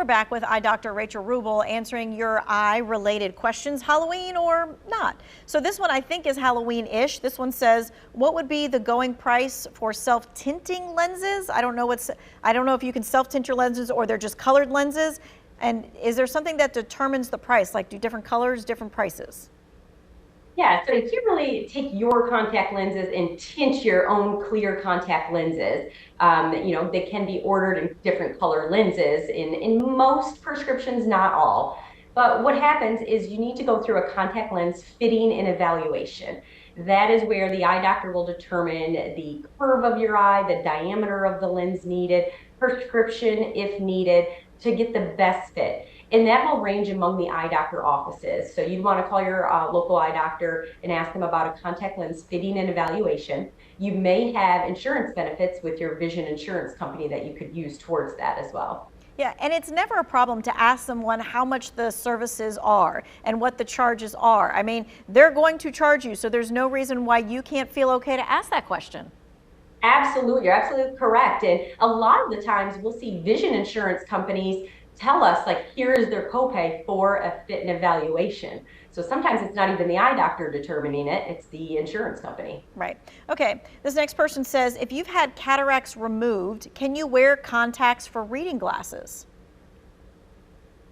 We're back with eye doctor Rachel Rubel answering your eye-related questions, Halloween or not. So this one I think is Halloween-ish. This one says, what would be the going price for self-tinting lenses? I don't know if you can self-tint your lenses or they're just colored lenses. And is there something that determines the price? Like, do different colors, different prices? Yeah, so you can't really take your contact lenses and tint your own clear contact lenses. They can be ordered in different color lenses in most prescriptions, not all. But what happens is you need to go through a contact lens fitting and evaluation. That is where the eye doctor will determine the curve of your eye, the diameter of the lens needed, prescription if needed, to get the best fit. And that will range among the eye doctor offices. So you'd want to call your local eye doctor and ask them about a contact lens fitting and evaluation. You may have insurance benefits with your vision insurance company that you could use towards that as well. Yeah, and it's never a problem to ask someone how much the services are and what the charges are. I mean, they're going to charge you, so there's no reason why you can't feel okay to ask that question. Absolutely, you're absolutely correct. And a lot of the times we'll see vision insurance companies tell us, like, here is their copay for a fit and evaluation. So sometimes it's not even the eye doctor determining it, it's the insurance company. Right. Okay. This next person says, if you've had cataracts removed, can you wear contacts for reading glasses?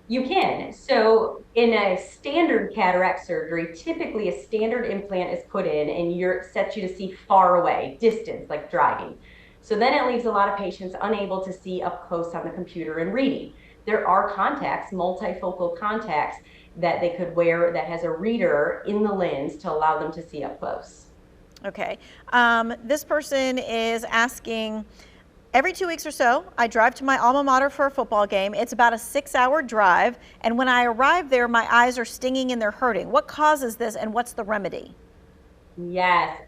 You can. So in a standard cataract surgery, typically a standard implant is put in and sets you to see far away, distance, like driving. So then it leaves a lot of patients unable to see up close on the computer and reading. There are contacts, multifocal contacts, that they could wear that has a reader in the lens to allow them to see up close. Okay. This person is asking, every 2 weeks or so, I drive to my alma mater for a football game. It's about a 6-hour drive, and when I arrive there, my eyes are stinging and they're hurting. What causes this, and what's the remedy? Yes,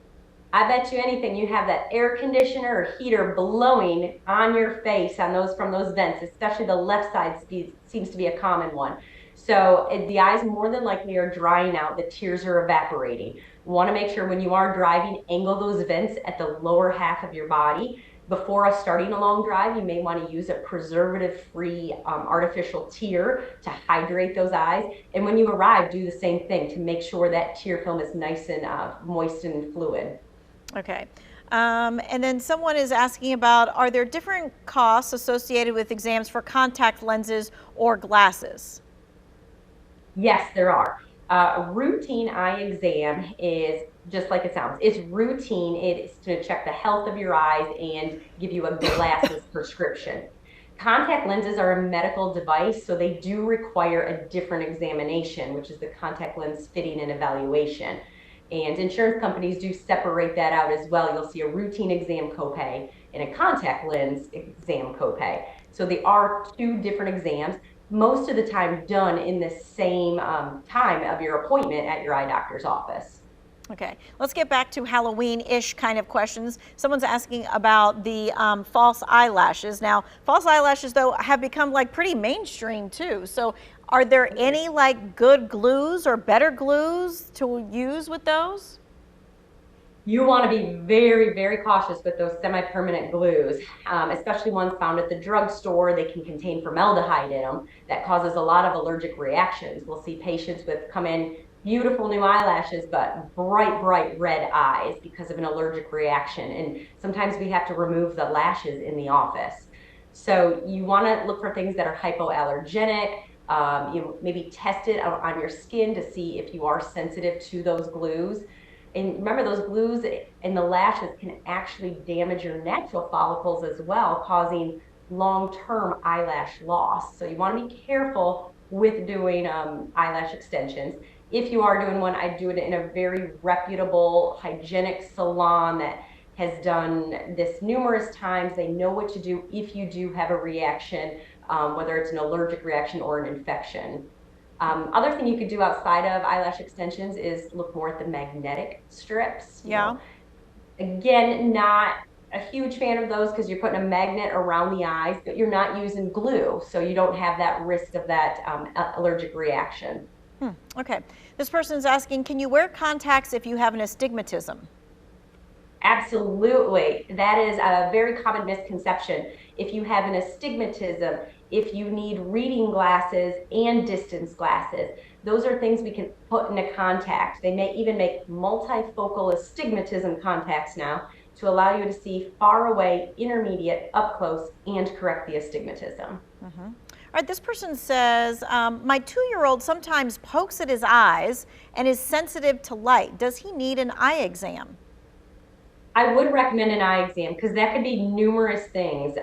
I bet you anything you have that air conditioner or heater blowing on your face from those vents, especially the left side seems to be a common one. So the eyes more than likely are drying out, the tears are evaporating. You want to make sure when you are driving, angle those vents at the lower half of your body. Before starting a long drive, you may want to use a preservative-free artificial tear to hydrate those eyes. And when you arrive, do the same thing to make sure that tear film is nice and moist and fluid. Okay. And then someone is asking about, are there different costs associated with exams for contact lenses or glasses? Yes, there are. A routine eye exam is just like it sounds. It's routine. It's to check the health of your eyes and give you a glasses prescription. Contact lenses are a medical device, so they do require a different examination, which is the contact lens fitting and evaluation. And insurance companies do separate that out as well. You'll see a routine exam copay and a contact lens exam copay. So they are two different exams, most of the time done in the same time of your appointment at your eye doctor's office. Okay, let's get back to Halloween-ish kind of questions. Someone's asking about the false eyelashes. Now, false eyelashes, though, have become like pretty mainstream too. So are there any like good glues or better glues to use with those? You want to be very, very cautious with those semi-permanent glues, especially ones found at the drugstore. They can contain formaldehyde in them that causes a lot of allergic reactions. We'll see patients come in beautiful new eyelashes, but bright, bright red eyes because of an allergic reaction. And sometimes we have to remove the lashes in the office. So you want to look for things that are hypoallergenic. Maybe test it on your skin to see if you are sensitive to those glues. And remember, those glues and the lashes can actually damage your natural follicles as well, causing long-term eyelash loss. So you want to be careful with doing eyelash extensions. If you are doing one, I do it in a very reputable, hygienic salon that has done this numerous times. They know what to do if you do have a reaction, whether it's an allergic reaction or an infection. Other thing you could do outside of eyelash extensions is look more at the magnetic strips. Yeah. Again, not a huge fan of those because you're putting a magnet around the eyes, but you're not using glue, so you don't have that risk of that allergic reaction. Okay. This person is asking, can you wear contacts if you have an astigmatism? Absolutely. That is a very common misconception. If you have an astigmatism, if you need reading glasses and distance glasses. Those are things we can put into contact. They may even make multifocal astigmatism contacts now to allow you to see far away, intermediate, up close, and correct the astigmatism. All right, this person says, my 2-year-old sometimes pokes at his eyes and is sensitive to light. Does he need an eye exam? I would recommend an eye exam because that could be numerous things.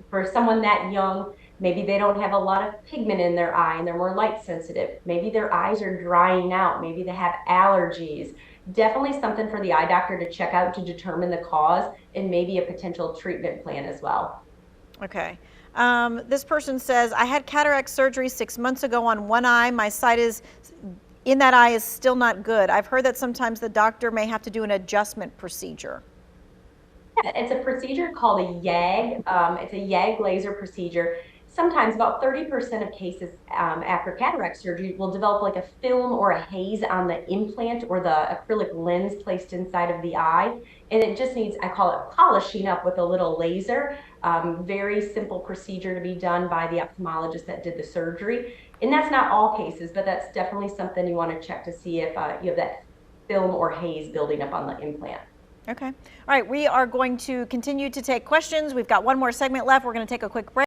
For someone that young, maybe they don't have a lot of pigment in their eye and they're more light sensitive. Maybe their eyes are drying out. Maybe they have allergies. Definitely something for the eye doctor to check out to determine the cause and maybe a potential treatment plan as well. Okay. This person says, I had cataract surgery 6 months ago on one eye. My sight is in that eye is still not good. I've heard that sometimes the doctor may have to do an adjustment procedure. Yeah, it's a procedure called a YAG. It's a YAG laser procedure. Sometimes about 30% of cases after cataract surgery will develop like a film or a haze on the implant or the acrylic lens placed inside of the eye. And it just needs, I call it polishing up with a little laser. Very simple procedure to be done by the ophthalmologist that did the surgery. And that's not all cases, but that's definitely something you want to check to see if you have that film or haze building up on the implant. Okay. All right, we are going to continue to take questions. We've got one more segment left. We're going to take a quick break.